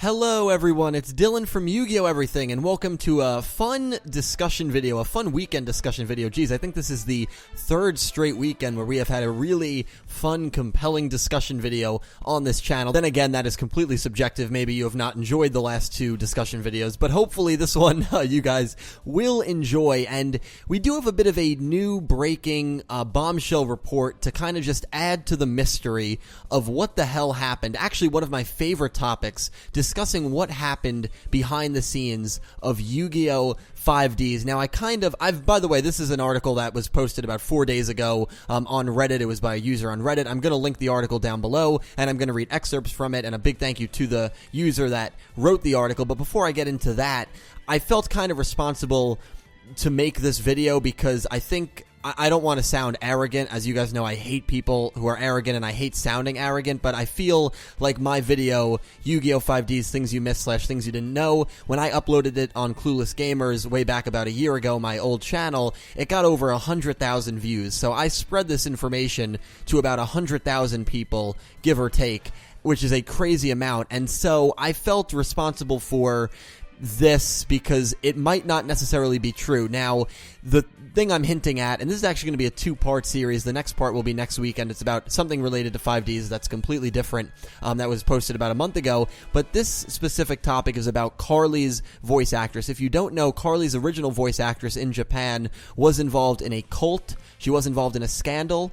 Hello everyone, it's Dylan from Yu-Gi-Oh! Everything, and welcome to a fun discussion video, a fun weekend discussion video. Geez, I think this is the third straight weekend where we have had a really fun, compelling discussion video on this channel. Then again, that is completely subjective. Maybe you have not enjoyed the last two discussion videos, but hopefully this one you guys will enjoy. And we do have a bit of a new breaking bombshell report to kind of just add to the mystery of what the hell happened. Actually, one of my favorite topics, discussing what happened behind the scenes of Yu-Gi-Oh! 5Ds. Now, by the way, this is an article that was posted about 4 days ago on Reddit. It was by a user on Reddit. I'm going to link the article down below, and I'm going to read excerpts from it, and a big thank you to the user that wrote the article. But before I get into that, I felt kind of responsible to make this video because I don't want to sound arrogant. As you guys know, I hate people who are arrogant, and I hate sounding arrogant, but I feel like my video, Yu-Gi-Oh! 5Ds, Things You Missed / Things You Didn't Know, when I uploaded it on Clueless Gamers way back about a year ago, my old channel, it got over 100,000 views. So I spread this information to about 100,000 people, give or take, which is a crazy amount. And so I felt responsible for this because it might not necessarily be true. Now, the thing I'm hinting at, and this is actually going to be a two-part series. The next part will be next week, and it's about something related to 5Ds that's completely different, that was posted about a month ago. But this specific topic is about Carlys' voice actress. If you don't know, Carlys' original voice actress in Japan was involved in a cult. She was involved in a scandal.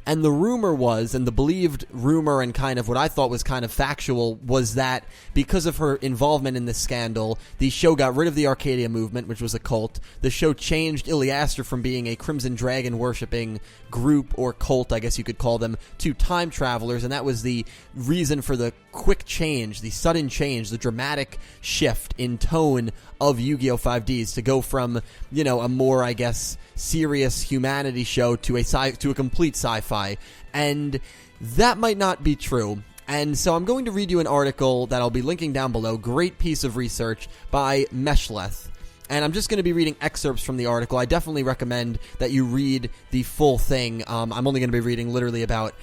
And the rumor was, and the believed rumor and kind of what I thought was kind of factual, was that because of her involvement in this scandal, the show got rid of the Arcadia movement, which was a cult. The show changed Iliaster from being a Crimson Dragon worshipping group or cult, I guess you could call them, to time travelers, and that was the reason for the quick change, the sudden change, the dramatic shift in tone of Yu-Gi-Oh! 5Ds to go from, a more, I guess, serious humanity show to a complete sci-fi. And that might not be true. And so I'm going to read you an article that I'll be linking down below. Great piece of research by Meshleth. And I'm just going to be reading excerpts from the article. I definitely recommend that you read the full thing. I'm only going to be reading literally about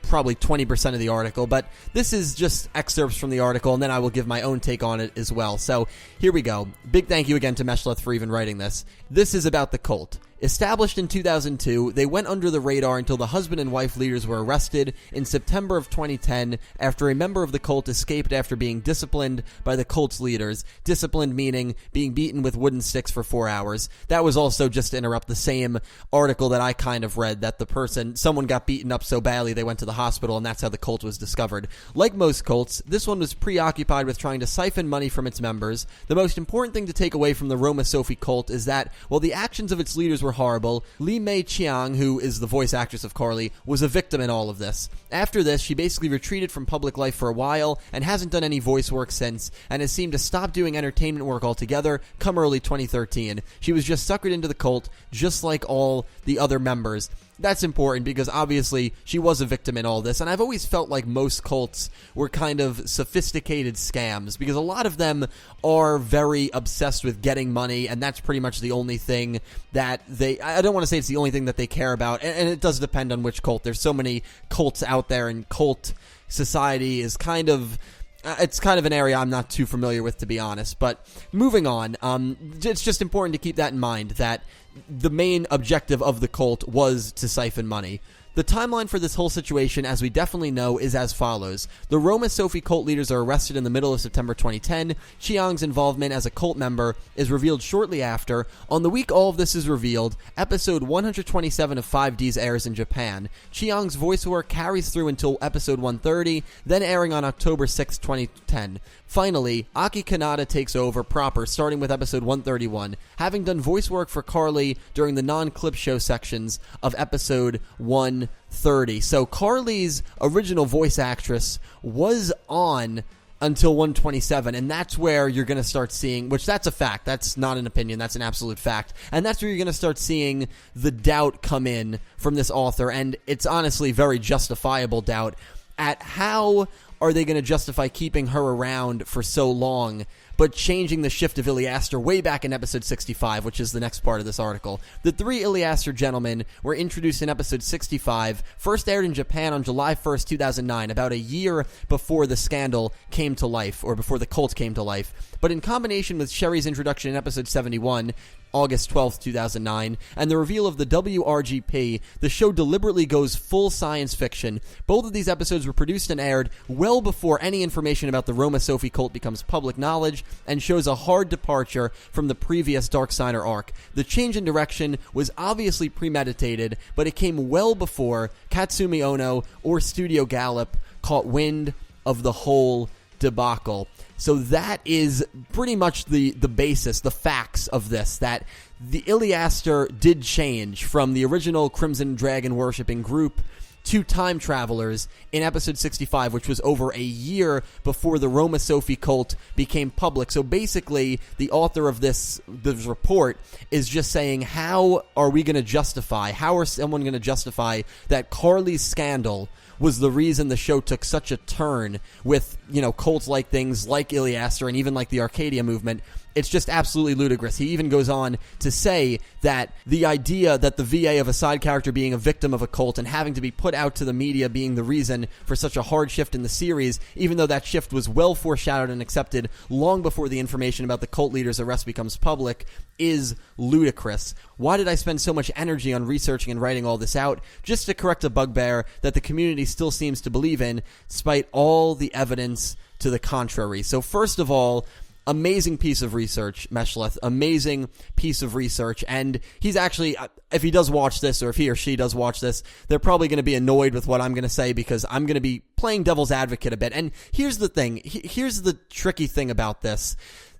probably 20% of the article, but this is just excerpts from the article, and then I will give my own take on it as well. So here we go. Big thank you again to Meshleth for even writing this. This is about the cult. Established in 2002, they went under the radar until the husband and wife leaders were arrested in September of 2010 after a member of the cult escaped after being disciplined by the cult's leaders. Disciplined meaning being beaten with wooden sticks for 4 hours. That was also, just to interrupt, the same article that I kind of read, that someone got beaten up so badly they went to the hospital, and that's how the cult was discovered. Like most cults, this one was preoccupied with trying to siphon money from its members. The most important thing to take away from the Roma Sophie cult is that, while the actions of its leaders were horrible, Li Mei Chiang, who is the voice actress of Carly, was a victim in all of this. After this, she basically retreated from public life for a while and hasn't done any voice work since, and has seemed to stop doing entertainment work altogether come early 2013. She was just suckered into the cult, just like all the other members. That's important because obviously she was a victim in all this, and I've always felt like most cults were kind of sophisticated scams because a lot of them are very obsessed with getting money, and that's pretty much the only thing that I don't want to say it's the only thing that they care about, and it does depend on which cult. There's so many cults out there, and cult society is it's kind of an area I'm not too familiar with, to be honest. But moving on, it's just important to keep that in mind, that the main objective of the cult was to siphon money. The timeline for this whole situation, as we definitely know, is as follows. The Roma Sophie cult leaders are arrested in the middle of September 2010. Chiang's involvement as a cult member is revealed shortly after. On the week all of this is revealed, episode 127 of 5Ds airs in Japan. Chiang's voice work carries through until episode 130, then airing on October 6, 2010. Finally, Aki Kanata takes over proper, starting with episode 131, having done voice work for Carly during the non-clip show sections of episode 130. So Carly's original voice actress was on until 127, and that's where you're going to start seeing, which that's a fact, that's not an opinion, that's an absolute fact, and that's where you're going to start seeing the doubt come in from this author, and it's honestly very justifiable doubt at how are they going to justify keeping her around for so long but changing the shift of Iliaster way back in episode 65, which is the next part of this article. The three Iliaster gentlemen were introduced in episode 65, first aired in Japan on July 1st, 2009, about a year before the scandal came to life, or before the cult came to life. But in combination with Sherry's introduction in episode 71, August 12th, 2009, and the reveal of the WRGP, the show deliberately goes full science fiction. Both of these episodes were produced and aired well before any information about the Roma Sophie cult becomes public knowledge, and shows a hard departure from the previous Dark Signer arc. The change in direction was obviously premeditated, but it came well before Katsumi Ono or Studio Gallop caught wind of the whole debacle. So that is pretty much the basis, the facts of this, that the Iliaster did change from the original Crimson Dragon worshipping group to time travelers in episode 65, which was over a year before the Roma Sophie cult became public. So basically, the author of this report is just saying, how are we going to justify, how are someone going to justify that Carlys scandal was the reason the show took such a turn with, cults like things like Iliaster and even like the Arcadia movement. It's just absolutely ludicrous. He even goes on to say that the idea that the VA of a side character being a victim of a cult and having to be put out to the media being the reason for such a hard shift in the series, even though that shift was well foreshadowed and accepted long before the information about the cult leader's arrest becomes public, is ludicrous. Why did I spend so much energy on researching and writing all this out? Just to correct a bugbear that the community still seems to believe in, despite all the evidence to the contrary. So first of all, amazing piece of research, Meshleth. Amazing piece of research. And he's actually, if he does watch this, or if he or she does watch this, they're probably going to be annoyed with what I'm going to say, because I'm going to be playing devil's advocate a bit. And here's the thing. Here's the tricky thing about this.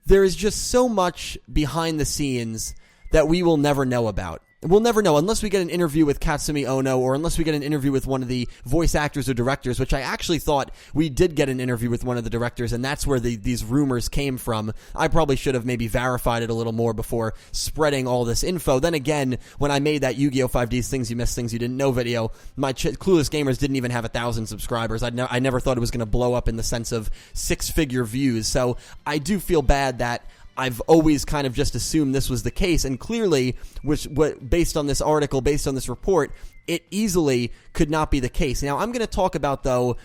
There is just so much behind the scenes that we will never know about. We'll never know unless we get an interview with Katsumi Ono, or unless we get an interview with one of the voice actors or directors, which I actually thought we did get an interview with one of the directors, and that's where these rumors came from. I probably should have maybe verified it a little more before spreading all this info. Then again, when I made that Yugioh 5Ds Things You Missed, Things You Didn't Know video, my Clueless Gamers didn't even have 1,000 subscribers. I never thought it was going to blow up in the sense of six-figure views, so I do feel bad that I've always kind of just assumed this was the case, and clearly, based on this article, based on this report, it easily could not be the case. Now, I'm going to talk about, though,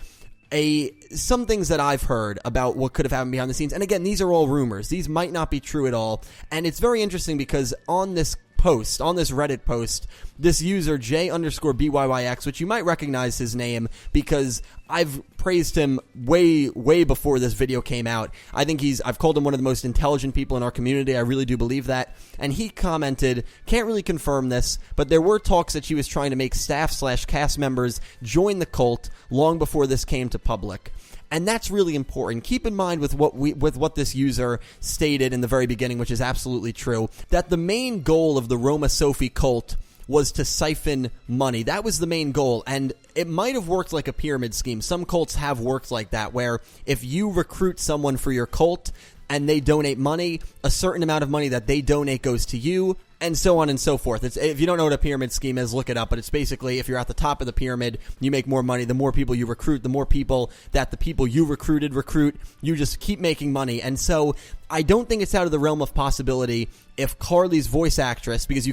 some things that I've heard about what could have happened behind the scenes, and again, these are all rumors. These might not be true at all, and it's very interesting because on this Reddit post, this user, J_BYYX, which you might recognize his name because I've praised him way before this video came out. I think I've called him one of the most intelligent people in our community. I really do believe that. And he commented, can't really confirm this, but there were talks that she was trying to make staff/cast members join the cult long before this came to public. And that's really important. Keep in mind with what this user stated in the very beginning, which is absolutely true, that the main goal of the Roma Sophie cult was to siphon money. That was the main goal, and it might have worked like a pyramid scheme. Some cults have worked like that, where if you recruit someone for your cult and they donate money, a certain amount of money that they donate goes to you, and so on and so forth. If you don't know what a pyramid scheme is, look it up, but it's basically if you're at the top of the pyramid, you make more money. The more people you recruit, the more people that the people you recruit, you just keep making money. And so I don't think it's out of the realm of possibility if Carlys' voice actress, because you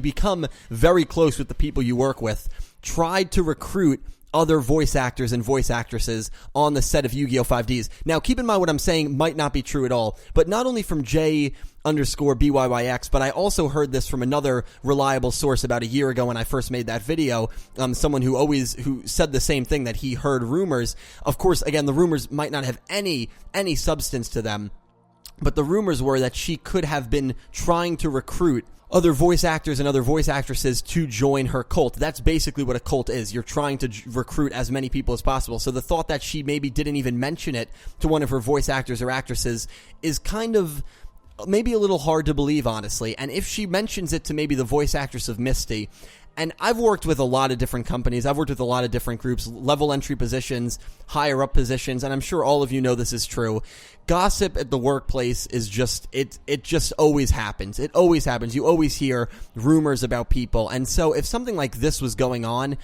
become very close with the people you work with, tried to recruit other voice actors and voice actresses on the set of Yugioh 5Ds. Now, keep in mind what I'm saying might not be true at all, but not only from J_BYYX, but I also heard this from another reliable source about a year ago when I first made that video, someone who said the same thing, that he heard rumors. Of course, again, the rumors might not have any substance to them, but the rumors were that she could have been trying to recruit other voice actors and other voice actresses to join her cult. That's basically what a cult is. You're trying to recruit as many people as possible. So the thought that she maybe didn't even mention it to one of her voice actors or actresses is kind of maybe a little hard to believe, honestly. And if she mentions it to maybe the voice actress of Misty, and I've worked with a lot of different companies, I've worked with a lot of different groups, level entry positions, higher up positions, and I'm sure all of you know this is true. Gossip at the workplace is just, it just always happens. It always happens. You always hear rumors about people. And so if something like this was going on,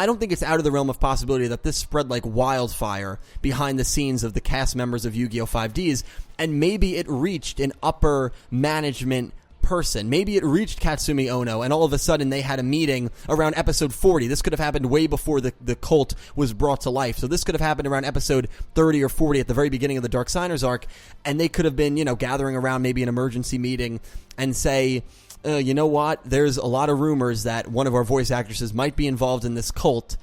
I don't think it's out of the realm of possibility that this spread like wildfire behind the scenes of the cast members of Yugioh 5Ds, and maybe it reached an upper management person. Maybe it reached Katsumi Ono, and all of a sudden they had a meeting around episode 40. This could have happened way before the cult was brought to life. So this could have happened around episode 30 or 40 at the very beginning of the Dark Signers arc, and they could have been, gathering around maybe an emergency meeting and say, you know what, there's a lot of rumors that one of our voice actresses might be involved in this cult.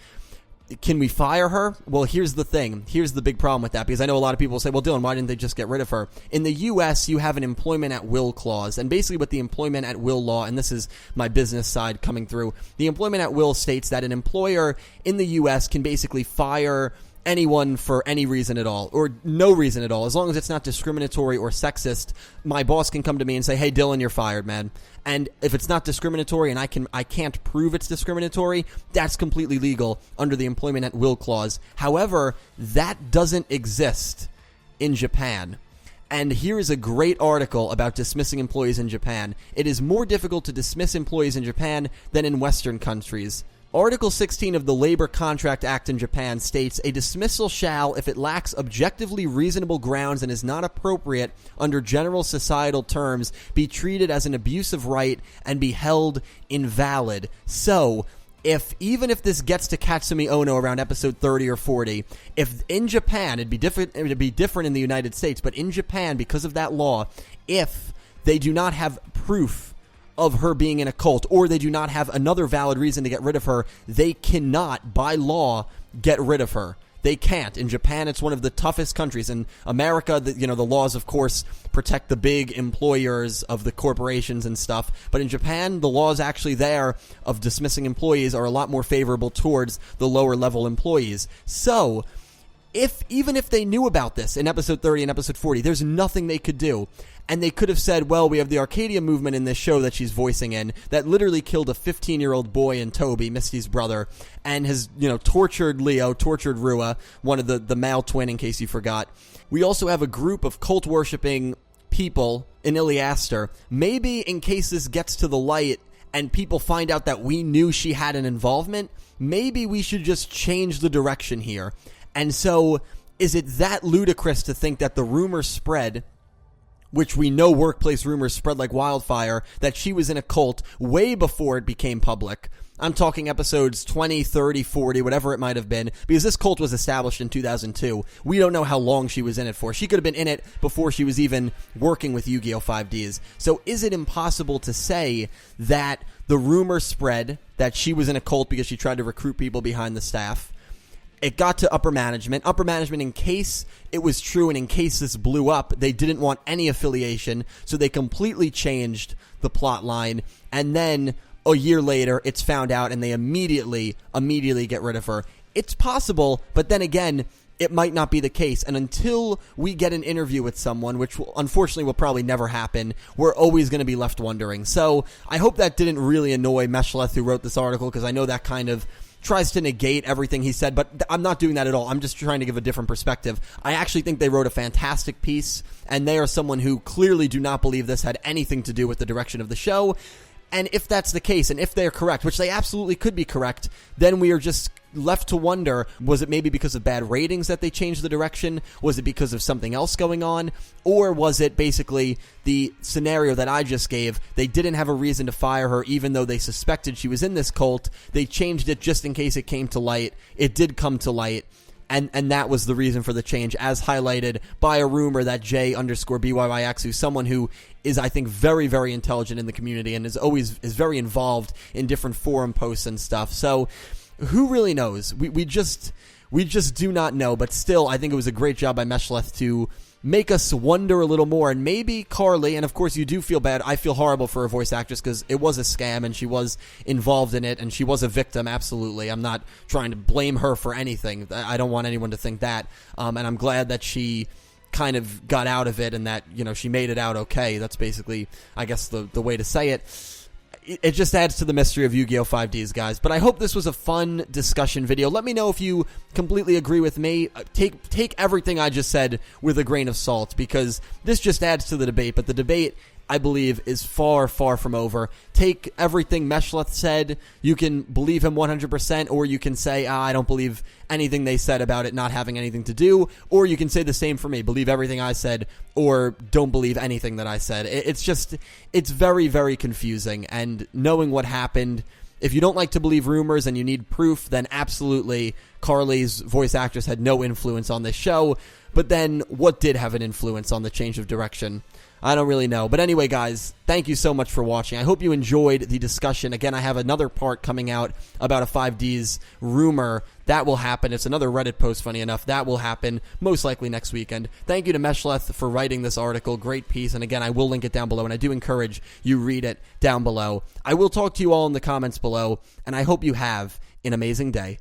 Can we fire her? Well, here's the thing. Here's the big problem with that, because I know a lot of people say, well, Dylan, why didn't they just get rid of her? In the U.S., you have an employment at will clause, and basically what the employment at will law, and this is my business side coming through, the employment at will states that an employer in the U.S. can basically fire anyone for any reason at all, or no reason at all, as long as it's not discriminatory or sexist. My boss can come to me and say, hey, Dylan, you're fired, man. And if it's not discriminatory and I can't prove it's discriminatory, that's completely legal under the employment at will clause. However, that doesn't exist in Japan. And here is a great article about dismissing employees in Japan. It is more difficult to dismiss employees in Japan than in Western countries. Article 16 of the Labor Contract Act in Japan states, a dismissal shall, if it lacks objectively reasonable grounds and is not appropriate under general societal terms, be treated as an abuse of right and be held invalid. So, even if this gets to Katsumi Ono around episode 30 or 40, if in Japan, it'd be different in the United States, but in Japan, because of that law, if they do not have proof of her being in a cult, or they do not have another valid reason to get rid of her, they cannot, by law, get rid of her. They can't. In Japan, it's one of the toughest countries. In America, the laws, of course, protect the big employers of the corporations and stuff. But in Japan, the laws actually there of dismissing employees are a lot more favorable towards the lower level employees. So, even if they knew about this in episode 30 and episode 40, there's nothing they could do. And they could have said, well, we have the Arcadia movement in this show that she's voicing in that literally killed a 15-year-old boy in Toby, Misty's brother, and has, tortured Leo, tortured Rua, one of the male twin, in case you forgot. We also have a group of cult-worshipping people in Iliaster. Maybe in case this gets to the light and people find out that we knew she had an involvement, maybe we should just change the direction here. And so, is it that ludicrous to think that the rumor spread, which we know workplace rumors spread like wildfire, that she was in a cult way before it became public? I'm talking episodes 20, 30, 40, whatever it might have been, because this cult was established in 2002. We don't know how long she was in it for. She could have been in it before she was even working with Yugioh 5Ds. So is it impossible to say that the rumor spread that she was in a cult because she tried to recruit people behind the staff? It got to upper management. Upper management, in case it was true and in case this blew up, they didn't want any affiliation, so they completely changed the plot line. And then a year later, it's found out, and they immediately get rid of her. It's possible, but then again, it might not be the case. And until we get an interview with someone, which unfortunately will probably never happen, we're always going to be left wondering. So I hope that didn't really annoy Meshleth, who wrote this article, because I know that kind of tries to negate everything he said, but I'm not doing that at all. I'm just trying to give a different perspective. I actually think they wrote a fantastic piece, and they are someone who clearly do not believe this had anything to do with the direction of the show. And if that's the case, and if they're correct, which they absolutely could be correct, then we are just left to wonder, was it maybe because of bad ratings that they changed the direction? Was it because of something else going on? Or was it basically the scenario that I just gave? They didn't have a reason to fire her, even though they suspected she was in this cult. They changed it just in case it came to light. It did come to light. And that was the reason for the change, as highlighted by a rumor that J_BYYX, who's someone who is, I think, very, very intelligent in the community and is very involved in different forum posts and stuff. So, who really knows? We just do not know. But still, I think it was a great job by Meshleth to make us wonder a little more. And maybe Carly, and of course you do feel bad. I feel horrible for a voice actress because it was a scam and she was involved in it and she was a victim, absolutely. I'm not trying to blame her for anything. I don't want anyone to think that. And I'm glad that she kind of got out of it and that, she made it out okay. That's basically, I guess, the way to say it. It just adds to the mystery of Yugioh 5Ds, guys. But I hope this was a fun discussion video. Let me know if you completely agree with me. Take everything I just said with a grain of salt, because this just adds to the debate. But the debate I believe, is far, far from over. Take everything Meshleth said. You can believe him 100%, or you can say, I don't believe anything they said about it not having anything to do, or you can say the same for me. Believe everything I said, or don't believe anything that I said. It's very, very confusing, and knowing what happened, if you don't like to believe rumors and you need proof, then absolutely Carlys, voice actress, had no influence on this show. But then what did have an influence on the change of direction? I don't really know. But anyway, guys, thank you so much for watching. I hope you enjoyed the discussion. Again, I have another part coming out about a 5Ds rumor. That will happen. It's another Reddit post, funny enough. That will happen most likely next weekend. Thank you to Meshleth for writing this article. Great piece. And again, I will link it down below, and I do encourage you read it down below. I will talk to you all in the comments below, and I hope you have an amazing day.